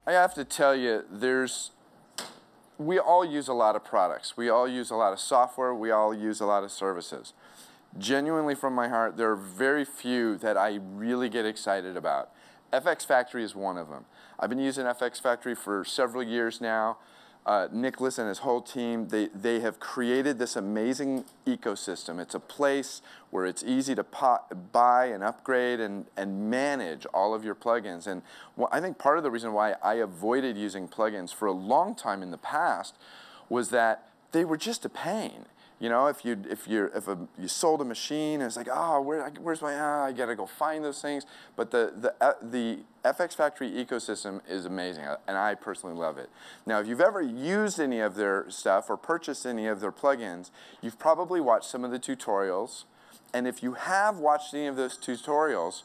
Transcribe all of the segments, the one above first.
I have to tell you, we all use a lot of products. We all use a lot of software. We all use a lot of services. Genuinely from my heart, there are very few that I really get excited about. FxFactory is one of them. I've been using FxFactory for several years now. Nicholas and his whole team, they have created this amazing ecosystem. It's a place where it's easy to buy and upgrade and manage all of your plugins. And I think part of the reason why I avoided using plugins for a long time in the past was that they were just a pain. You know, if you sold a machine, it's like, oh, where's my, I gotta go find those things. But the FxFactory ecosystem is amazing, and I personally love it. Now, if you've ever used any of their stuff or purchased any of their plugins, you've probably watched some of the tutorials. And if you have watched any of those tutorials,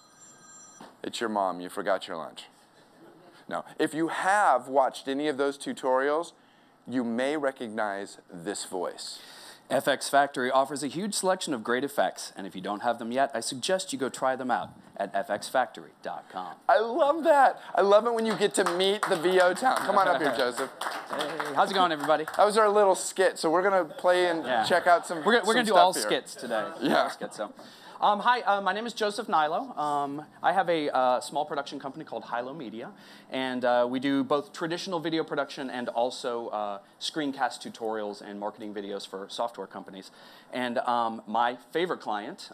it's your mom, you forgot your lunch. No, if you have watched any of those tutorials, you may recognize this voice. FxFactory offers a huge selection of great effects, and if you don't have them yet, I suggest you go try them out at FxFactory.com. I love that. I love it when you get to meet the VO town. Come on up here, Joseph. Hey, how's it going, everybody? That was our little skit, so we're going to play and check out some We're going to do all here. skits today. Yeah. Skits, so. Hi, my name is Joseph Nilo. I have a small production company called Hilo Media, and we do both traditional video production and also screencast tutorials and marketing videos for software companies. And my favorite client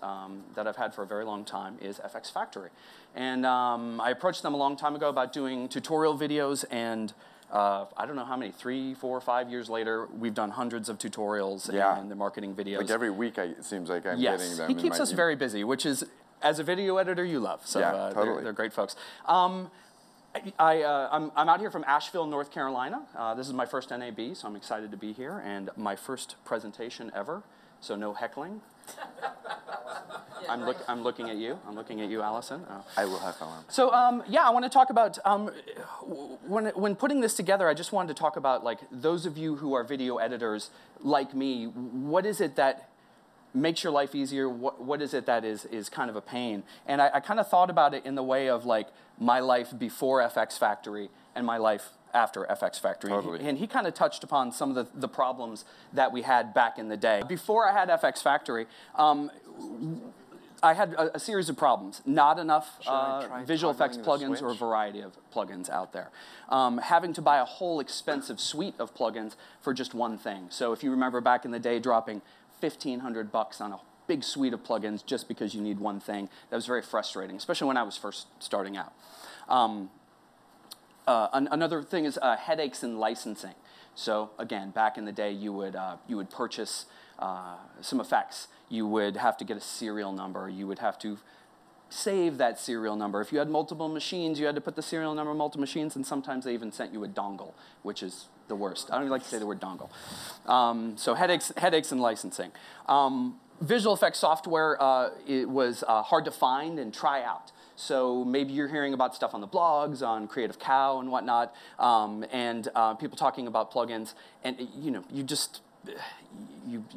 that I've had for a very long time is FxFactory. And I approached them a long time ago about doing tutorial videos, and I don't know how many, 3, 4, 5 years later, we've done hundreds of tutorials and the marketing videos. Like every week, it seems like I'm getting them. He keeps us very busy, which is, as a video editor, you love. So totally. they're great folks. I'm out here from Asheville, North Carolina. This is my first NAB, so I'm excited to be here, and my first presentation ever, so no heckling. I'm looking at you. I'm looking at you, Allison. I will heckle him. So yeah, I want to talk about when putting this together. I just wanted to talk about, like, those of you who are video editors like me. What is it that makes your life easier? What is it that is kind of a pain? And I kind of thought about it in the way of, like, my life before FxFactory and my life after FxFactory. Totally. And he kind of touched upon some of the problems that we had back in the day. Before I had FxFactory, I had a series of problems. Not enough visual effects plugins or a variety of plugins out there. Having to buy a whole expensive suite of plugins for just one thing. So if you remember back in the day, dropping $1,500 on a big suite of plugins just because you need one thing, that was very frustrating, especially when I was first starting out. Another thing is headaches in licensing. So again, back in the day, you would purchase some effects. You would have to get a serial number. You would have to save that serial number. If you had multiple machines, you had to put the serial number on multiple machines, and sometimes they even sent you a dongle, which is the worst. I don't even like to say the word dongle. So headaches in licensing. Visual effects software it was hard to find and try out. So maybe you're hearing about stuff on the blogs, on Creative Cow and whatnot, and people talking about plugins, and you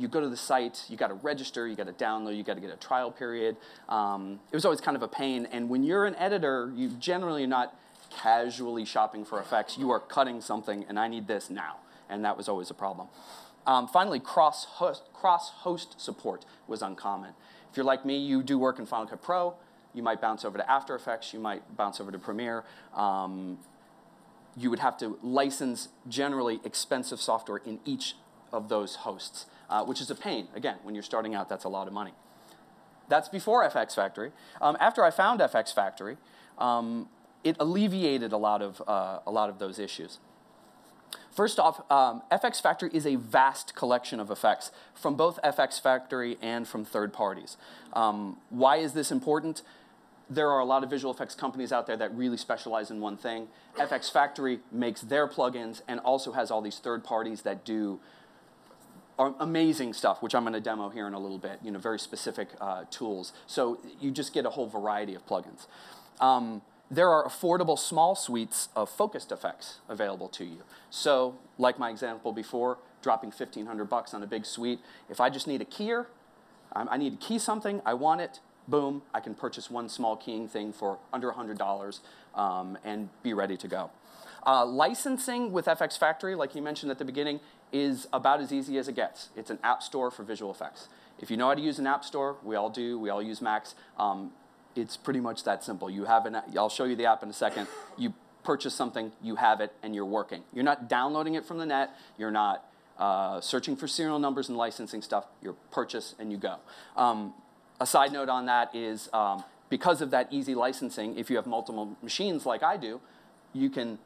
go to the site, you got to register, you got to download, you got to get a trial period. It was always kind of a pain, and when you're an editor, you generally are not casually shopping for effects. You are cutting something, and I need this now, and that was always a problem. Finally, cross-host support was uncommon. If you're like me, you do work in Final Cut Pro, you might bounce over to After Effects, you might bounce over to Premiere. You would have to license generally expensive software in each of those hosts, which is a pain. Again, when you're starting out, that's a lot of money. That's before FxFactory. After I found FxFactory, it alleviated a lot of those issues. First off, FxFactory is a vast collection of effects from both FxFactory and from third parties. Why is this important? There are a lot of visual effects companies out there that really specialize in one thing. FxFactory makes their plugins and also has all these third parties that do amazing stuff, which I'm going to demo here in a little bit, very specific tools. So you just get a whole variety of plugins. There are affordable small suites of focused effects available to you. So, like my example before, dropping $1,500 on a big suite. If I just need a keyer, I need to key something, I want it, boom, I can purchase one small keying thing for under $100 and be ready to go. Licensing with FxFactory, like you mentioned at the beginning, is about as easy as it gets. It's an app store for visual effects. If you know how to use an app store, we all do, we all use Macs, it's pretty much that simple. You have I'll show you the app in a second. You purchase something, you have it, and you're working. You're not downloading it from the net. You're not searching for serial numbers and licensing stuff. You purchase and you go. A side note on that is because of that easy licensing, if you have multiple machines like I do, you can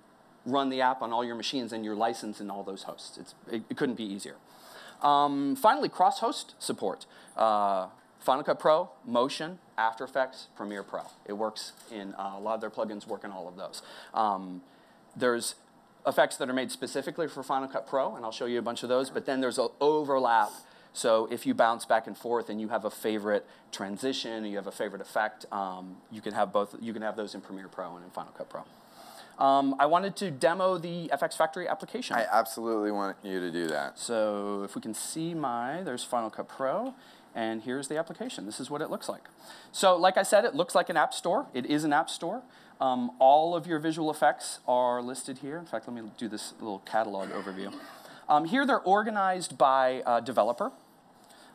run the app on all your machines and you're licensed in all those hosts. It couldn't be easier. Finally, cross-host support. Final Cut Pro, Motion, After Effects, Premiere Pro. It works in a lot of their plugins work in all of those. There's effects that are made specifically for Final Cut Pro, and I'll show you a bunch of those, but then there's an overlap. So if you bounce back and forth and you have a favorite transition, or you have a favorite effect, you can have both. You can have those in Premiere Pro and in Final Cut Pro. I wanted to demo the FxFactory application. I absolutely want you to do that. So if we can see there's Final Cut Pro, and here's the application. This is what it looks like. So like I said, it looks like an app store. It is an app store. All of your visual effects are listed here. In fact, let me do this little catalog overview. Here they're organized by developer.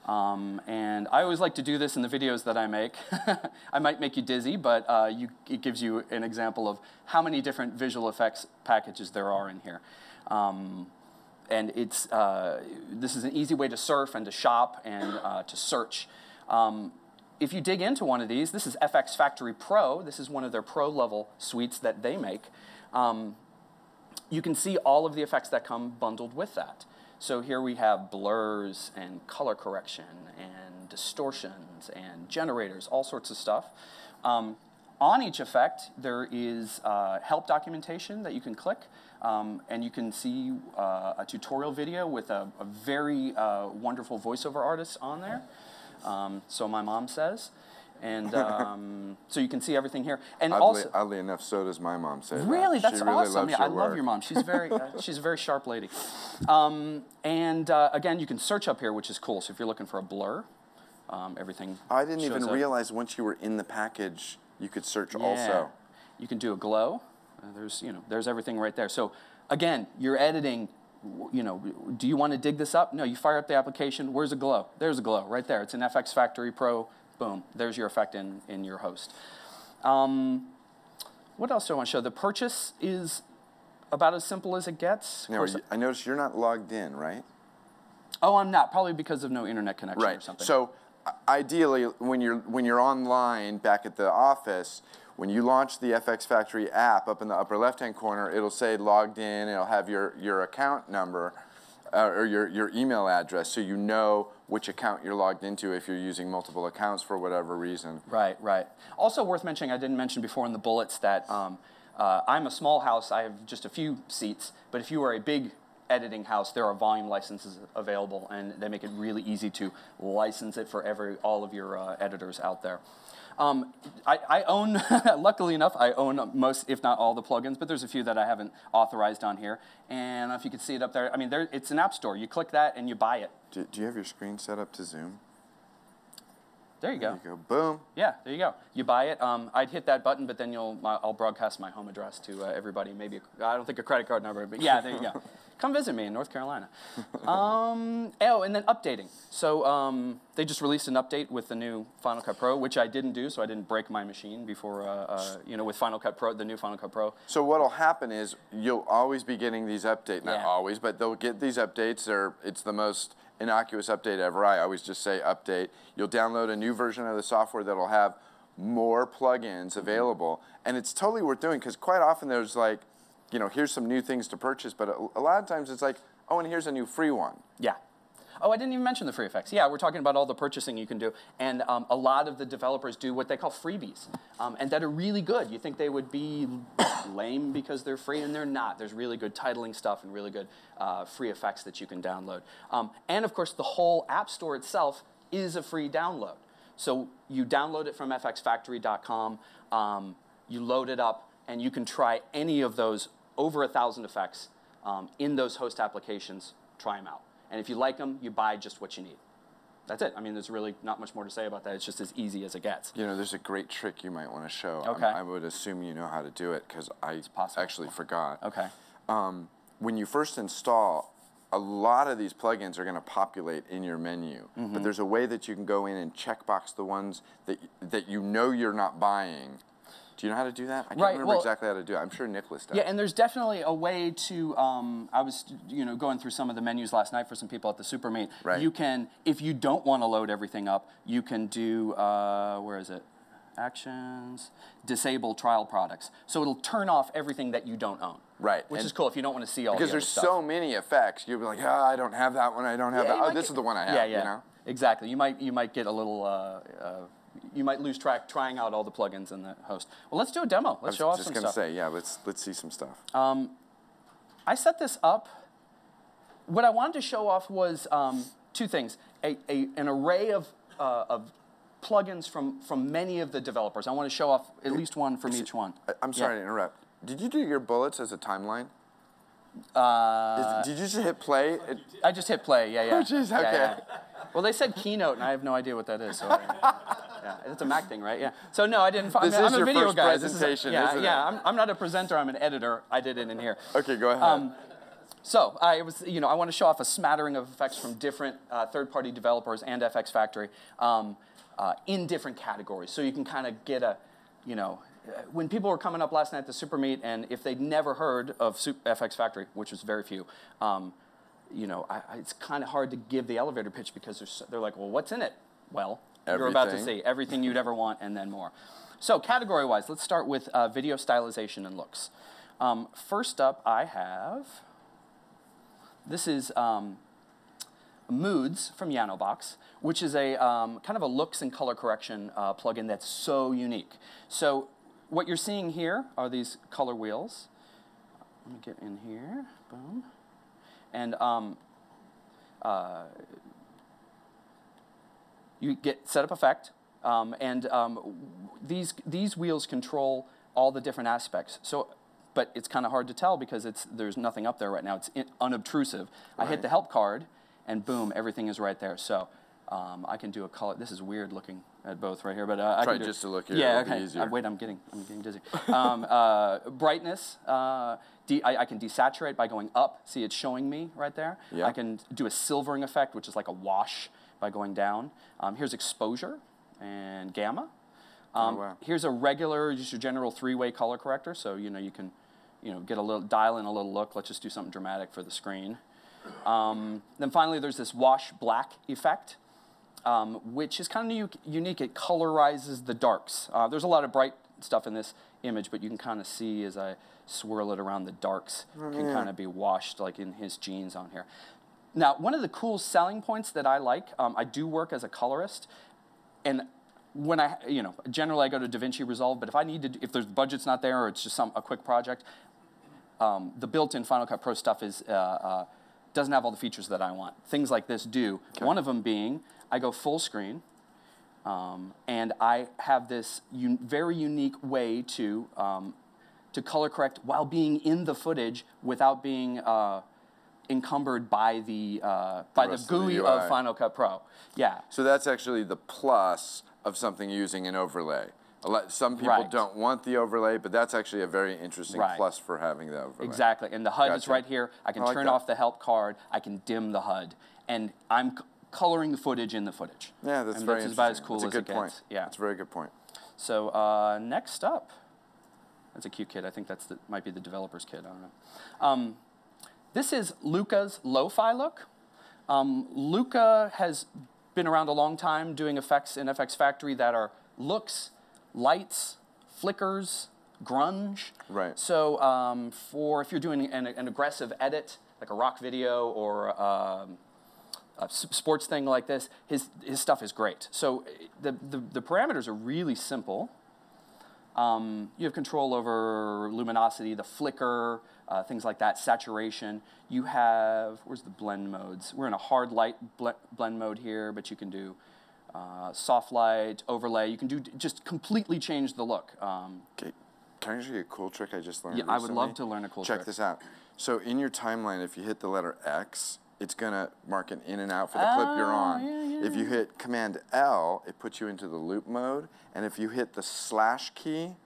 And I always like to do this in the videos that I make. I might make you dizzy, but it gives you an example of how many different visual effects packages there are in here. And this is an easy way to surf and to shop and to search. If you dig into one of these, this is FxFactory Pro. This is one of their pro-level suites that they make. You can see all of the effects that come bundled with that. So here we have blurs and color correction and distortions and generators, all sorts of stuff. On each effect, there is help documentation that you can click, and you can see a tutorial video with a very wonderful voiceover artist on there. So my mom says. And so you can see everything here. And oddly enough, so does my mom say. Really? That's really awesome. Yeah, I love work. your mom. She's she's a very sharp lady. Again, you can search up here, which is cool. So if you're looking for a blur, everything I didn't even up. realize once you were in the package, you could search Yeah. also. You can do a glow. There's everything right there. So again, you're editing. Do you want to dig this up? No, you fire up the application. Where's a glow? There's a glow right there. It's an FxFactory Pro. Boom, there's your effect in your host. What else do I want to show? The purchase is about as simple as it gets. Now, I noticed you're not logged in, right? Oh, I'm not, probably because of no internet connection right. or something. So ideally, when you're online back at the office, when you launch the FxFactory app up in the upper left-hand corner, it'll say logged in, it'll have your account number or your email address, so you know which account you're logged into if you're using multiple accounts for whatever reason. Right, right. Also worth mentioning, I didn't mention before in the bullets that I'm a small house. I have just a few seats, but if you are a big editing house, there are volume licenses available, and they make it really easy to license it for all of your editors out there. I own, luckily enough, I own most, if not all, the plugins, but there's a few that I haven't authorized on here. And I don't know if you can see it up there. I mean, it's an app store. You click that and you buy it. Do you have your screen set up to zoom? There you go. There you go. Boom. Yeah, there you go. You buy it. I'd hit that button, but then I'll broadcast my home address to everybody. Maybe, I don't think a credit card number, but yeah, there you go. Come visit me in North Carolina. And then updating. So they just released an update with the new Final Cut Pro, which I didn't do, so I didn't break my machine before, with Final Cut Pro, the new Final Cut Pro. So what'll happen is you'll always be getting these updates. Not Yeah. always, but they'll get these updates. It's the most innocuous update ever. I always just say update. You'll download a new version of the software that'll have more plugins available, and it's totally worth doing because quite often there's like, here's some new things to purchase, but a lot of times it's like, oh, and here's a new free one. Yeah. Oh, I didn't even mention the free effects. Yeah, we're talking about all the purchasing you can do, and a lot of the developers do what they call freebies, and that are really good. You think they would be lame because they're free, and they're not. There's really good titling stuff and really good free effects that you can download. And of course, the whole App Store itself is a free download. So you download it from FxFactory.com, you load it up, and you can try any of those over 1,000 effects in those host applications. Try them out. And if you like them, you buy just what you need. that's it. I mean, there's really not much more to say about that. It's just as easy as it gets. You know, there's a great trick you might want to show. Okay. I would assume you know how to do it because I actually forgot. Okay. When you first install, a lot of these plugins are going to populate in your menu. But there's a way that you can go in and checkbox the ones that you know you're not buying. Do you know how to do that? I can't remember exactly how to do it. I'm sure Nicholas does. Yeah, and there's definitely a way to, I was going through some of the menus last night for some people at the Super Meet. Right. You can, if you don't want to load everything up, you can do, where is it? Actions, disable trial products. So it'll turn off everything that you don't own. Right. Which is cool if you don't want to see all the because other there's stuff. so many effects. You'll be like, oh, I don't have that one. I don't have that. Oh, this is the one I have. Yeah, yeah. You know? Exactly. You might get a little. You might lose track trying out all the plugins in the host. Well, let's do a demo. Let's show off some stuff. I was just going to say, yeah, let's see some stuff. I set this up. What I wanted to show off was two things: an array of plugins from many of the developers. I want to show off at least one from each one. I'm sorry to interrupt. Did you do your bullets as a timeline? Did you just hit play? I just hit play. Yeah, yeah. Oh, jeez. Okay. Yeah. Well, they said keynote, and I have no idea what that is. So yeah, it's a Mac thing, right? Yeah. So no, I didn't. This I'm is a your video first guy. presentation, yeah, isn't yeah. it? I'm not a presenter. I'm an editor. I did it in here. Okay, go ahead. So I want to show off a smattering of effects from different third-party developers and FxFactory in different categories. So you can kind of get a, when people were coming up last night at the Super Meet, and if they'd never heard of FxFactory, which was very few, it's kind of hard to give the elevator pitch because they're like, well, what's in it? Well, you're about to see everything you'd ever want and then more. So category-wise, let's start with video stylization and looks. First up, I have, this is Moods from Yanobox, which is a kind of a looks and color correction plugin that's so unique. So what you're seeing here are these color wheels. Let me get in here, boom. And you get setup effect, these wheels control all the different aspects. So, but it's kind of hard to tell because there's nothing up there right now. It's unobtrusive. Right. I hit the help card, and boom, everything is right there. So I can do a color. This is weird looking at both right here, but I try can just to look here. Yeah, it'll be easier. Wait, I'm getting dizzy. Brightness. I can desaturate by going up. See, it's showing me right there. Yeah. I can do a silvering effect, which is like a wash, by going down. Here's exposure and gamma. Wow. Here's a regular, just your general three-way color corrector. So you can, get a little dial in a little look. Let's just do something dramatic for the screen. Then finally, there's this wash black effect, which is kind of unique. It colorizes the darks. There's a lot of bright stuff in this image, but you can kind of see as I swirl it around, the darks can kind of be washed like in his jeans on here. Now, one of the cool selling points that I like, I do work as a colorist, and when generally I go to DaVinci Resolve, but if there's budget's not there or it's just a quick project, the built-in Final Cut Pro stuff doesn't have all the features that I want. Things like this do. Okay. One of them being, I go full screen, and I have this very unique way to color correct while being in the footage without being encumbered by the GUI of Final Cut Pro. Yeah. So that's actually the plus of something using an overlay. Some people don't want the overlay, but that's actually a very interesting plus for having the overlay. Exactly, and the HUD is right here. I can turn off the help card. I can dim the HUD, and I'm coloring the footage in the footage. Yeah, that's very interesting. That's about as cool as it gets. That's a good point. Yeah, that's a very good point. So next up, that's a cute kid. I think might be the developer's kid. I don't know. This is Luca's lo-fi look. Luca has been around a long time doing effects in FxFactory that are looks, lights, flickers, grunge. Right. So if you're doing an aggressive edit, like a rock video or a sports thing like this, his stuff is great. So the parameters are really simple. You have control over luminosity, the flicker, things like that, saturation. You have, where's the blend modes? We're in a hard light blend mode here, but you can do soft light, overlay. You can just completely change the look. Okay. Can I show you a cool trick I just learned recently? I would love to learn a cool trick. Check this out. So in your timeline, if you hit the letter X, it's going to mark an in and out for the clip you're on. Yeah, if you hit Command L, it puts you into the loop mode. And if you hit the slash key,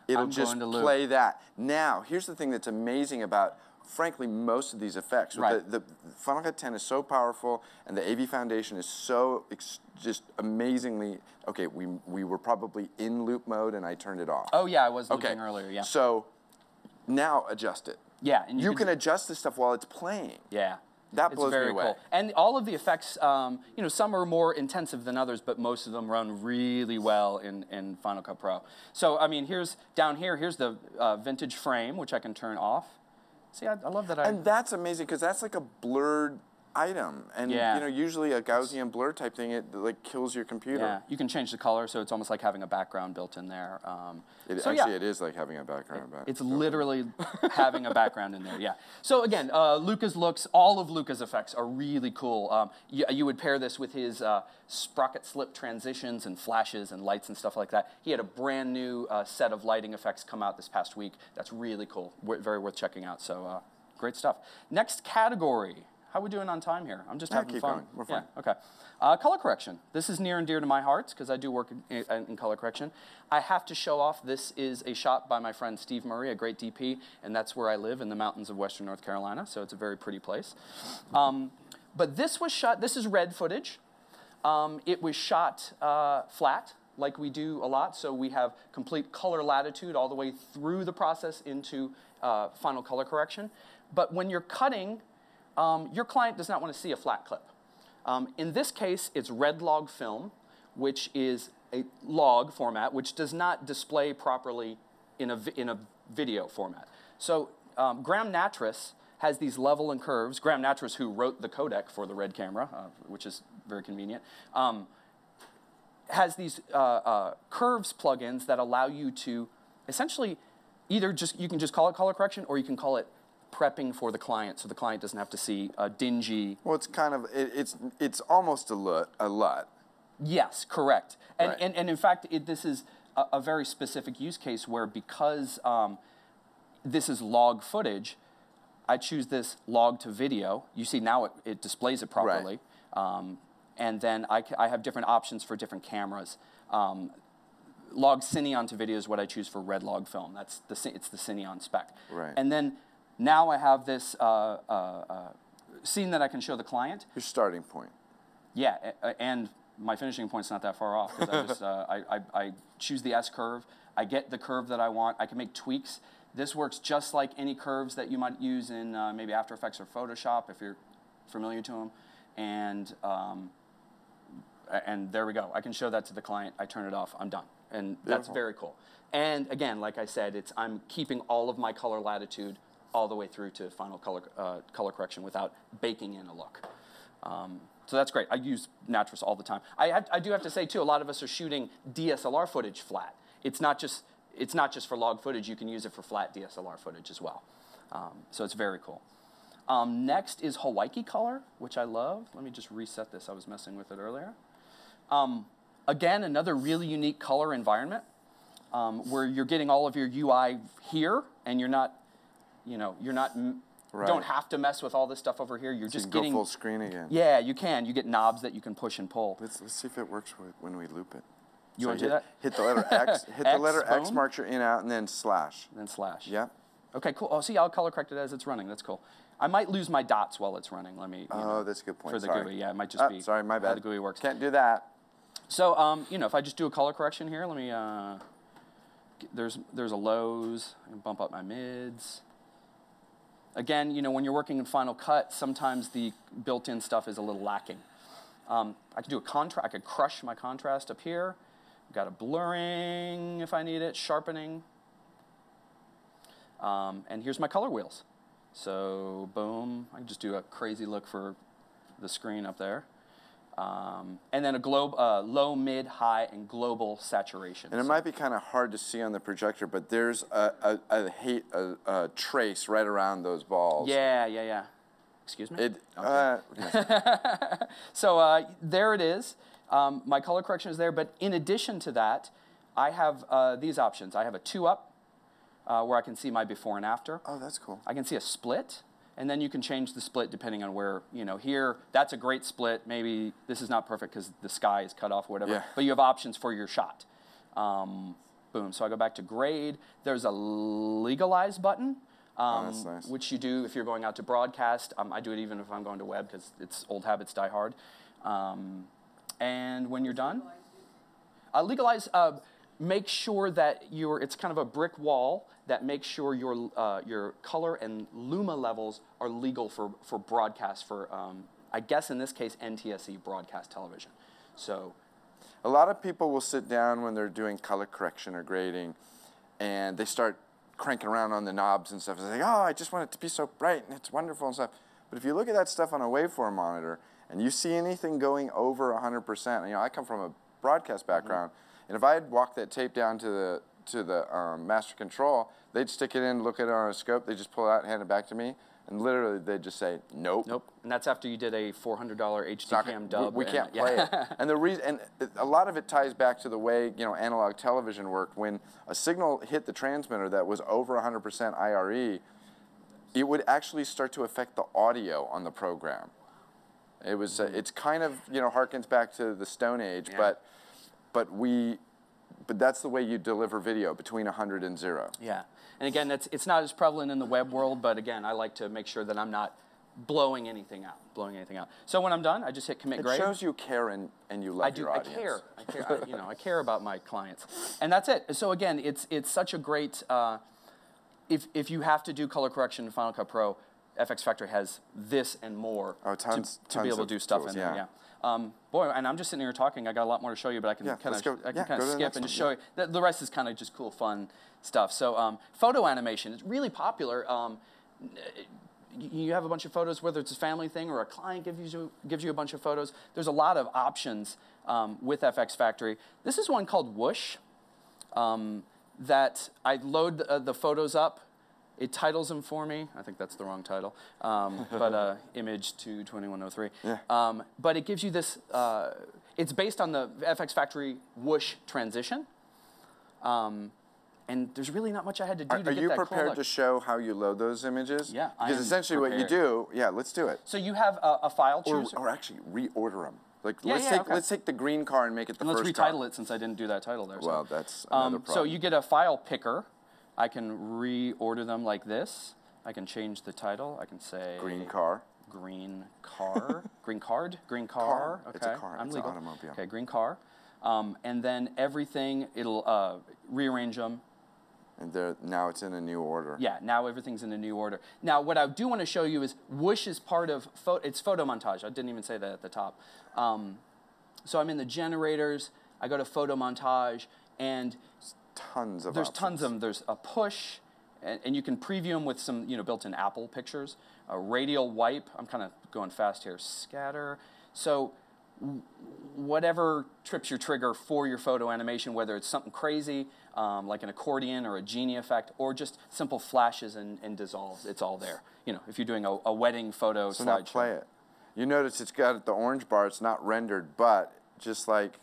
it'll just play that. Now, here's the thing that's amazing about, frankly, most of these effects. Right. The Final Cut 10 is so powerful, and the AV Foundation is so just amazingly, okay, we were probably in loop mode, and I turned it off. Oh, yeah, I was looping earlier, yeah. So now adjust it. Yeah. And you can adjust this stuff while it's playing. Yeah. That blows me away. Cool. And all of the effects, you know, some are more intensive than others, but most of them run really well in Final Cut Pro. So, I mean, here's the vintage frame, which I can turn off. See, I love that. And that's amazing, because that's like a blurred item. And, you know, usually a Gaussian blur type thing, it like kills your computer. Yeah, you can change the color, so it's almost like having a background built in there. It is like having a background. It's literally having a background in there, yeah. So again, Luca's looks, all of Luca's effects are really cool. You would pair this with his sprocket slip transitions and flashes and lights and stuff like that. He had a brand new set of lighting effects come out this past week. That's really cool, very worth checking out. So great stuff. Next category. How are we doing on time here? I'm just having fun. Going. We're fine. Yeah, okay. Color correction. This is near and dear to my heart because I do work in color correction. I have to show off, this is a shot by my friend Steve Murray, a great DP, and that's where I live in the mountains of western North Carolina, so it's a very pretty place. But this was shot, this is red footage. It was shot flat, like we do a lot, so we have complete color latitude all the way through the process into final color correction. But when you're cutting, your client does not want to see a flat clip. In this case, it's red log film, which is a log format, which does not display properly in a video format. So Graham Nattrass has these level and curves. Graham Nattrass, who wrote the codec for the red camera, which is very convenient, has these curves plugins that allow you to essentially either you can just call it color correction, or you can call it prepping for the client, so the client doesn't have to see a dingy. Well, it's kind of it's almost a LUT. Yes, correct. And right. and in fact, this is a very specific use case where, because this is log footage, I choose this log to video. You see now it displays it properly, right. And then I have different options for different cameras. Log Cineon to video is what I choose for red log film. It's the Cineon spec. Right. And then now I have this scene that I can show the client. Your starting point. Yeah, and my finishing point's not that far off, because I choose the S curve. I get the curve that I want. I can make tweaks. This works just like any curves that you might use in maybe After Effects or Photoshop, if you're familiar to them. And there we go. I can show that to the client. I turn it off. I'm done. And that's very cool. And again, like I said, I'm keeping all of my color latitude all the way through to final color correction without baking in a look. So that's great. I use Nattrass all the time. I do have to say, too, a lot of us are shooting DSLR footage flat. It's not just for log footage. You can use it for flat DSLR footage as well. So it's very cool. Next is Hawaii color, which I love. Let me just reset this. I was messing with it earlier. Again, another really unique color environment where you're getting all of your UI here, and you're not, right. Don't have to mess with all this stuff over here. You're just getting go full screen again. Yeah, you can. You get knobs that you can push and pull. Let's see if it works when we loop it. You want to do that? Hit the letter X. Hit the letter X, marks your in out, and then slash. Then slash. Yeah. Okay, cool. Oh, see, I'll color correct it as it's running. That's cool. I might lose my dots while it's running. Let me. That's a good point. For the GUI, yeah, it might just be. Sorry, my bad. How the GUI works. Can't do that. So, if I just do a color correction here, let me. There's a lows. I can bump up my mids. Again, when you're working in Final Cut, sometimes the built-in stuff is a little lacking. I could do a contrast. I could crush my contrast up here. Got a blurring if I need it, sharpening. And here's my color wheels. So boom, I can just do a crazy look for the screen up there. And then a low, mid, high, and global saturation. And it might be kind of hard to see on the projector, but there's a trace right around those balls. Yeah. Excuse me? Okay. So there it is. My color correction is there, but in addition to that, I have these options. I have a 2-up, where I can see my before and after. Oh, that's cool. I can see a split. and then you can change the split depending on where, here, that's a great split. Maybe this is not perfect because the sky is cut off or whatever, but you have options for your shot. Boom, so I go back to grade. There's a legalize button, that's nice. which you do if you're going out to broadcast. I do it even if I'm going to web because it's old habits die hard. And when you're done, legalize, make sure that it's kind of a brick wall that makes sure your color and luma levels are legal for broadcast for, I guess in this case, NTSC broadcast television. So, a lot of people will sit down when they're doing color correction or grading, and they start cranking around on the knobs and stuff. It's like, oh, I just want it to be so bright and it's wonderful and stuff. But if you look at that stuff on a waveform monitor and you see anything going over 100%, I come from a broadcast background, and if I had walked that tape down to the master control, they'd stick it in, look at it on a scope, they just pull it out and hand it back to me, and literally they'd just say, nope. Nope, and that's after you did a $400 HD cam dub. We can't play it. And the reason, and a lot of it ties back to the way analog television worked. When a signal hit the transmitter that was over 100% IRE, it would actually start to affect the audio on the program. It was, it's kind of, harkens back to the Stone Age, but that's the way you deliver video, between 100 and 0. Yeah, and again, it's not as prevalent in the web world, but again, I like to make sure that I'm not blowing anything out. So when I'm done, I just hit commit grade. It shows you care and you love your audience. I care. I care about my clients, and that's it. So again, it's such a great. If you have to do color correction in Final Cut Pro, FxFactory has this and more to be able to do stuff in there. Yeah. Boy, and I'm just sitting here talking. I got a lot more to show you, but I can kind of skip and just show you. The rest is kind of just cool, fun stuff. So photo animation is really popular. You have a bunch of photos, whether it's a family thing or a client gives you a bunch of photos. There's a lot of options with FxFactory. This is one called Whoosh that I load the photos up. It titles them for me. I think that's the wrong title, but image to 2103. Yeah. But it gives you this. It's based on the FxFactory Whoosh transition. And there's really not much I had to do to get that. Are you prepared to show how you load those images? Yeah, because essentially what you do, let's do it. So you have a file chooser. Or actually reorder them. Like let's take the green car and make it the first car. Let's retitle it since I didn't do that title there. Well, that's another problem. So you get a file picker. I can reorder them like this. I can change the title. I can say green car. Green car. Green card. Green car. Okay. It's a car. I'm it's legal. an automobile. Okay. Green car. And then everything. It'll rearrange them. And now it's in a new order. Yeah, now everything's in a new order. Now, what I do want to show you is Whoosh is part of it's photo montage. I didn't even say that at the top. So I'm in the generators. I go to photo montage, and there's tons of them. There's a push, and you can preview them with some built-in Apple pictures. A radial wipe. I'm kind of going fast here. Scatter. So whatever trips your trigger for your photo animation, whether it's something crazy like an accordion or a genie effect, or just simple flashes and dissolves, it's all there. If you're doing a wedding photo slideshow. So now play it. You notice it's got the orange bar. It's not rendered, but just like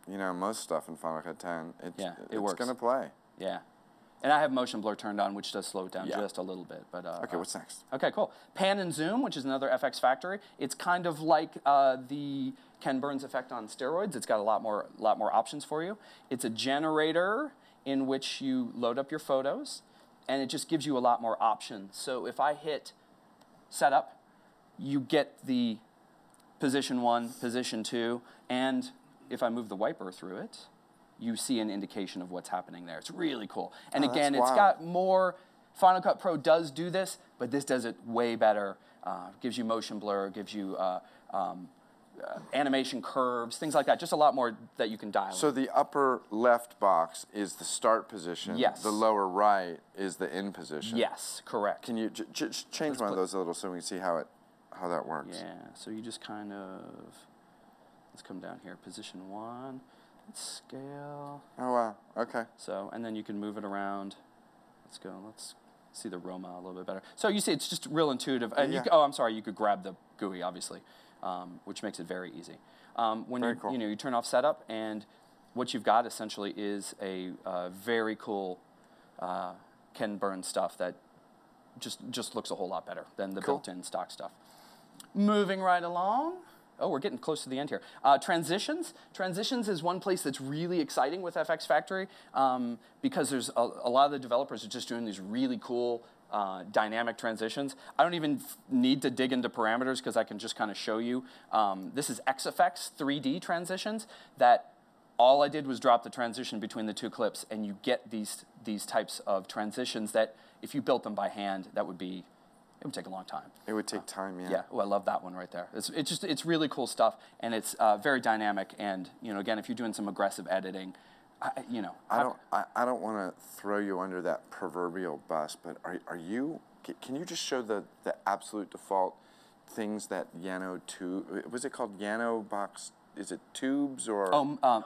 most stuff in Final Cut 10, it's going to play. Yeah. And I have motion blur turned on, which does slow it down just a little bit. But okay, what's next? Okay, cool. Pan and zoom, which is another FxFactory. It's kind of like the Ken Burns effect on steroids. It's got a lot more options for you. It's a generator in which you load up your photos, and it just gives you a lot more options. So if I hit setup, you get the position 1, position 2, and if I move the wiper through it, you see an indication of what's happening there. It's really cool. And again, it's got more. Final Cut Pro does do this, but this does it way better. Gives you motion blur, gives you animation curves, things like that. Just a lot more that you can dial. So the upper left box is the start position. Yes. The lower right is the end position. Yes, correct. Can you change one of those a little so we can see how that works? Yeah. So you just kind of let's come down here. Position 1. Let's scale. Oh, wow. Okay. So, and then you can move it around. Let's go. Let's see the Roma a little bit better. So you see it's just real intuitive. I'm sorry, you could grab the GUI, obviously, which makes it very easy. When you turn off setup, and what you've got essentially is a very cool Ken Burns stuff that just looks a whole lot better than the built-in stock stuff. Moving right along. Oh, we're getting close to the end here. Transitions. Transitions is one place that's really exciting with FxFactory because there's a lot of the developers are just doing these really cool dynamic transitions. I don't even need to dig into parameters because I can just kind of show you. This is XFX 3D transitions that all I did was drop the transition between the two clips, and you get these types of transitions that if you built them by hand, it would take a long time. It would take time, yeah. Yeah. Oh, I love that one right there. It's really cool stuff, and it's very dynamic. And again, if you're doing some aggressive editing, I don't want to throw you under that proverbial bus, but can you just show the absolute default things that was it called Yano box? Is it tubes or?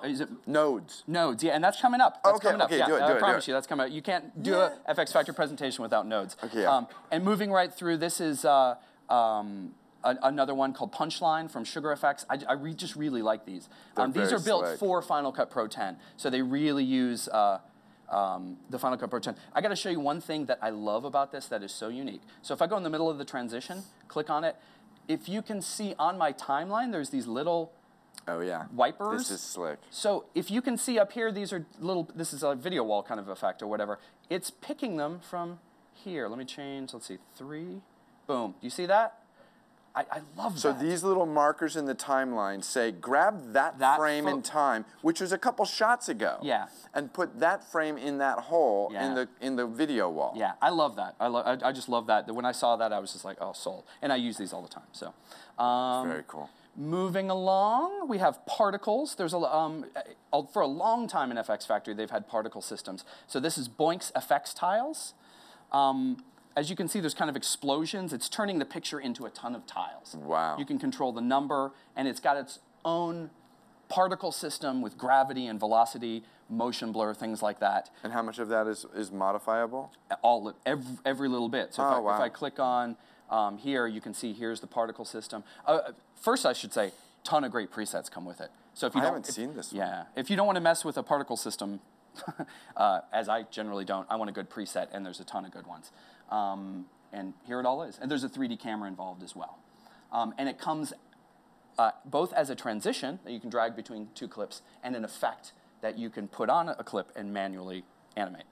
Is it nodes? Nodes, yeah, and that's coming up. That's coming up. Yeah, do it. I promise you, that's coming up. You can't do a FxFactory presentation without nodes. Okay. Yeah. And moving right through, this is another one called Punchline from Sugar Effects. I just really like these. These are built for Final Cut Pro 10, so they really use the Final Cut Pro 10. I got to show you one thing that I love about this that is so unique. So if I go in the middle of the transition, click on it, if you can see on my timeline, there's these little wipers. This is slick. So if you can see up here, this is a video wall kind of effect or whatever. It's picking them from here. Let me change, let's see, 3. Boom. Do you see that? I love that. So these little markers in the timeline say, grab that frame in time, which was a couple shots ago. Yeah. And put that frame in that hole in the video wall. Yeah, I love that. I just love that. When I saw that, I was just like, oh, sold. And I use these all the time. So. Very cool. Moving along, we have particles. There's for a long time in FxFactory, they've had particle systems. So this is Boink's FX tiles. As you can see, there's kind of explosions. It's turning the picture into a ton of tiles. Wow. You can control the number, and it's got its own particle system with gravity and velocity, motion blur, things like that. And how much of that is modifiable? Every little bit. So if I click on here, you can see here's the particle system. First, I should say, ton of great presets come with it. So if you haven't seen this one. Yeah, if you don't want to mess with a particle system, as I generally don't, I want a good preset, and there's a ton of good ones. And here it all is. And there's a 3D camera involved as well. And it comes both as a transition that you can drag between two clips and an effect that you can put on a clip and manually animate.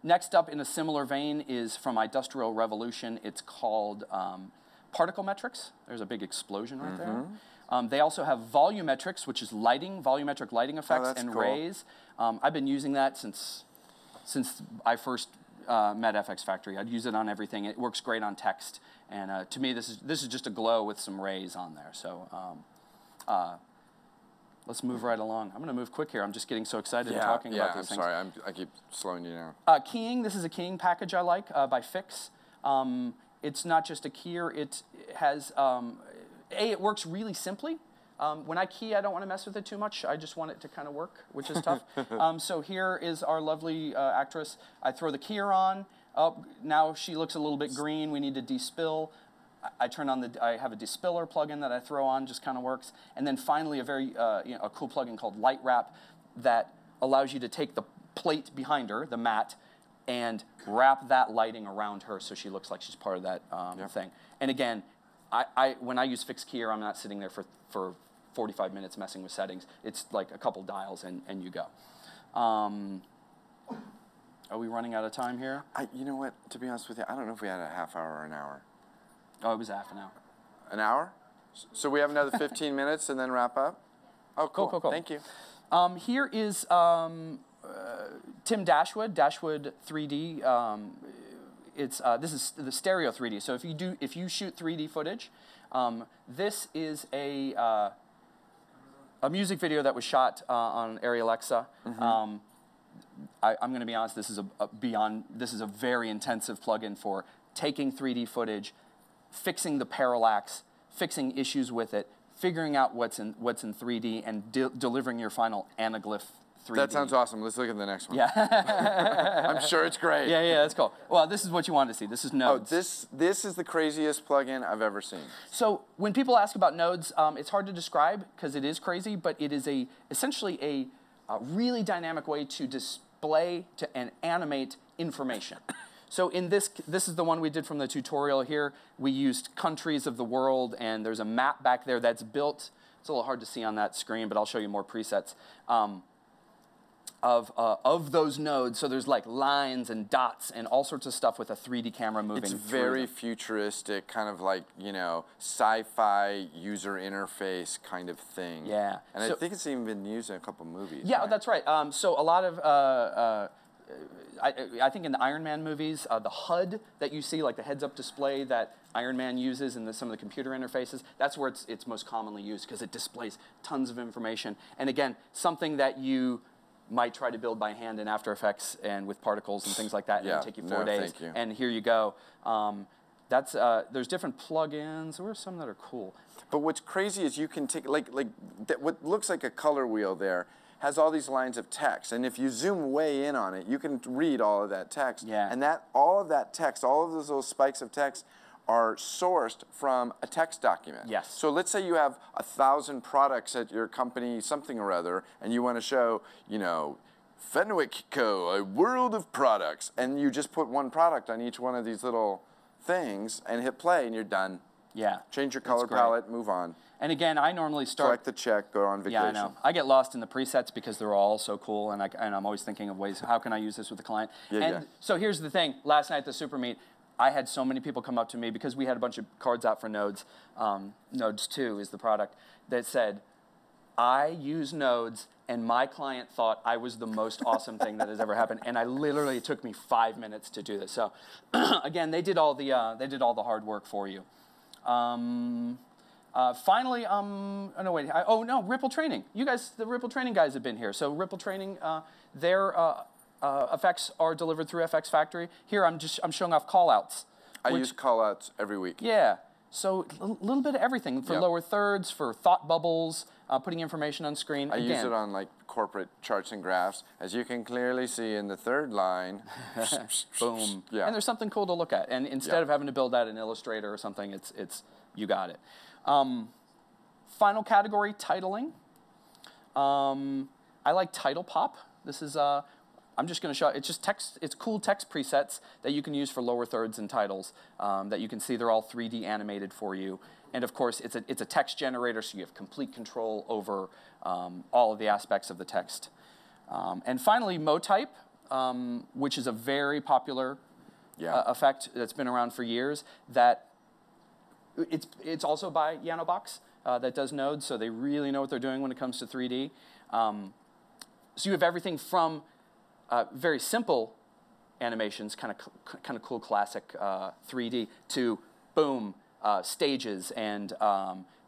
Next up in a similar vein is from Industrial Revolution. It's called particle metrics. There's a big explosion right there. They also have volumetrics, which is volumetric lighting effects and cool. rays. I've been using that since I first met FxFactory. I'd use it on everything. It works great on text. And to me, this is just a glow with some rays on there. So let's move right along. I'm going to move quick here. I'm just getting so excited talking about these things. I'm sorry. I keep slowing you down. Keying. This is a keying package I like by Fix. It's not just a keyer. It has, it works really simply. When I key, I don't want to mess with it too much. I just want it to kind of work, which is tough. So here is our lovely actress. I throw the keyer on. Now she looks a little bit green. We need to despill. I have a despiller plugin that I throw on, just kind of works. And then finally a very a cool plugin called Light Wrap that allows you to take the plate behind her, the mat, and wrap that lighting around her so she looks like she's part of that thing. And again, when I use Fix Keyer, I'm not sitting there for 45 minutes messing with settings. It's like a couple dials and you go. Are we running out of time here? You know what? To be honest with you, I don't know if we had a half hour or an hour. Oh, it was half an hour. An hour? So we have another 15 minutes and then wrap up? Oh, cool. Cool. Thank you. Here is Tim Dashwood 3D. This is the stereo 3D. So if you shoot 3D footage, this is a music video that was shot on Arri Alexa. I'm going to be honest. This is a very intensive plugin for taking 3D footage, fixing the parallax, fixing issues with it, figuring out what's in 3D, and delivering your final anaglyph 3D. That sounds awesome. Let's look at the next one. Yeah. I'm sure it's great. Yeah, that's cool. Well, this is what you want to see. This is nodes. Oh, this is the craziest plugin I've ever seen. So when people ask about nodes, it's hard to describe because it is crazy, but it is essentially a really dynamic way to display and animate information. So in this is the one we did from the tutorial here. We used countries of the world, and there's a map back there that's built. It's a little hard to see on that screen, but I'll show you more presets. Of those nodes, so there's like lines and dots and all sorts of stuff with a 3D camera moving. It's very futuristic, kind of like, you know, sci-fi user interface kind of thing. Yeah. And I think it's even been used in a couple movies. Yeah, right? that's right. So a lot of, I think in the Iron Man movies, the HUD that you see, like the heads-up display that Iron Man uses in some of the computer interfaces, that's where it's most commonly used because it displays tons of information. And again, something that you might try to build by hand in After Effects and with particles and things like that, and it'll take you 4 days. Thank you. And here you go. There's different plugins. There are some that are cool. But what's crazy is you can take, what looks like a color wheel there has all these lines of text. And if you zoom way in on it, you can read all of that text. Yeah. And all of that text, all of those little spikes of text are sourced from a text document. Yes. So let's say you have 1,000 products at your company, something or other, and you want to show, you know, Fenwick Co., a world of products, and you just put one product on each one of these little things and hit play, and you're done. Yeah. Change your color palette, move on. And again, I normally start. Collect the check, go on vacation. Yeah, I know. I get lost in the presets because they're all so cool, and I'm always thinking of ways, how can I use this with the client? So here's the thing. Last night at the Super Meet, I had so many people come up to me because we had a bunch of cards out for Nodes. Nodes 2 is the product that said, I use Nodes, and my client thought I was the most awesome thing that has ever happened. And it took me 5 minutes to do this. So again, they did all the hard work for you. Finally, Ripple Training. You guys, the Ripple Training guys have been here. So Ripple Training, their effects are delivered through FxFactory. Here, I'm showing off callouts. I use callouts every week. Yeah. So a little bit of everything for lower thirds, for thought bubbles, putting information on screen. I use it on like corporate charts and graphs, as you can clearly see in the third line. Boom. Yeah. And there's something cool to look at. And instead of having to build that in Illustrator or something, you got it. Final category, titling. I like title pop. This is I'm just going to show, it's just text, it's cool text presets that you can use for lower thirds and titles that you can see they're all 3D animated for you. And of course, it's a text generator, so you have complete control over all of the aspects of the text. And finally, MoType, which is a very popular effect that's been around for years. That it's also by Yanobox that does nodes, so they really know what they're doing when it comes to 3D. So you have everything from very simple animations, kind of cool classic 3D, to boom, stages and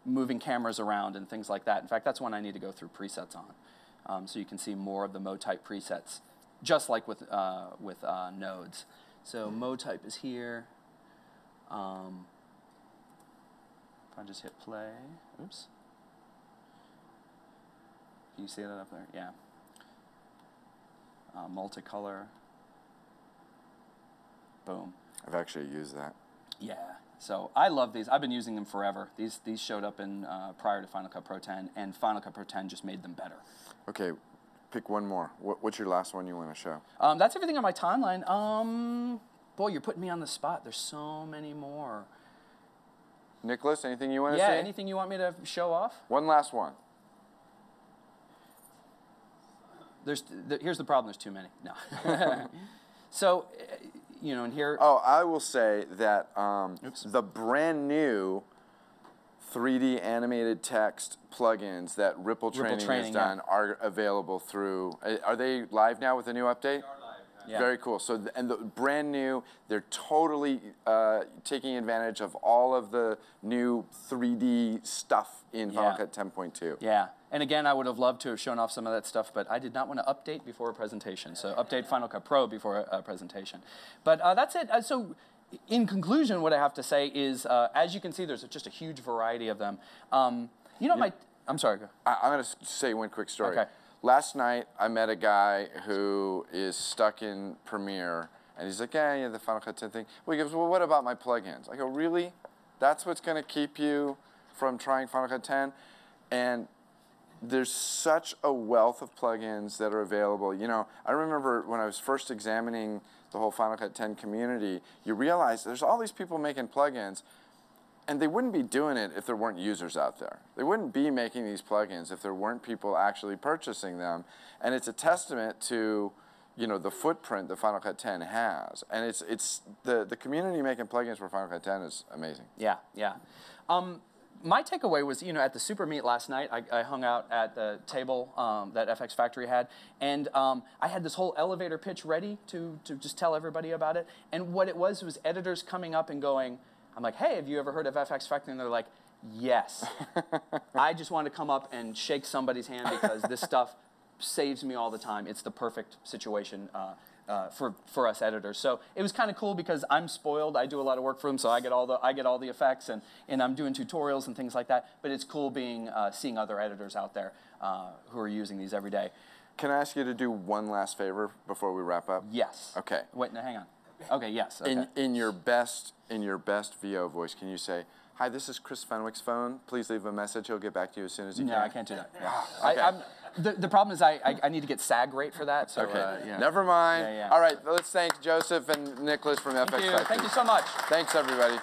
moving cameras around and things like that. In fact, that's one I need to go through presets on, so you can see more of the MoType presets, just like with nodes. So MoType is here. If I just hit play, oops. Can you see that up there? Yeah. Multicolor. Boom. I've actually used that. Yeah. So I love these. I've been using them forever. These showed up in prior to Final Cut Pro 10, and Final Cut Pro 10 just made them better. Okay, pick one more. What's your last one you want to show? That's everything on my timeline. Boy, you're putting me on the spot. There's so many more. Nicholas, anything you want to say? Yeah, anything you want me to show off? One last one. Here's the problem. There's too many. No. So, you know, in here. Oh, I will say that the brand new 3D animated text plugins that Ripple Training has done are available through. Are they live now with the new update? They are live. Yeah. Very cool. So, and the brand new, they're totally taking advantage of all of the new 3D stuff in Final Cut 10.2. Yeah. And again, I would have loved to have shown off some of that stuff, but I did not want to update before a presentation. So update Final Cut Pro before a presentation. But that's it. So in conclusion, what I have to say is, as you can see, there's just a huge variety of them. You know, I'm sorry. Go. I'm going to say one quick story. Okay. Last night, I met a guy who is stuck in Premiere, and he's like, yeah, the Final Cut 10 thing. Well, he goes, well, what about my plugins? I go, really? That's what's going to keep you from trying Final Cut 10? And there's such a wealth of plugins that are available. You know, I remember when I was first examining the whole Final Cut 10 community, you realize there's all these people making plugins, and they wouldn't be doing it if there weren't users out there. They wouldn't be making these plugins if there weren't people actually purchasing them. And it's a testament to, you know, the footprint that Final Cut 10 has. And it's the community making plugins for Final Cut 10 is amazing. Yeah, yeah. My takeaway was, you know, at the Super Meet last night, I hung out at the table that FxFactory had, and I had this whole elevator pitch ready to just tell everybody about it. And what it was editors coming up and going, I'm like, hey, have you ever heard of FxFactory? And they're like, yes. I just want to come up and shake somebody's hand because this stuff saves me all the time. It's the perfect situation for us editors. So it was kind of cool because I'm spoiled. I do a lot of work for them, so I get all the effects, and I'm doing tutorials and things like that. But it's cool seeing other editors out there who are using these every day. Can I ask you to do one last favor before we wrap up? Yes. Okay. Wait, no, hang on. Okay, yes. Okay. In your best VO voice, can you say, "Hi, this is Chris Fenwick's phone. Please leave a message. He'll get back to you as soon as he can." No, I can't do that. Yeah. Okay. The problem is I need to get SAG rate for that. So, okay. Yeah. Never mind. Yeah, yeah. All right. Let's thank Joseph and Nicholas from FxFactory. Thank you so much. Thanks, everybody.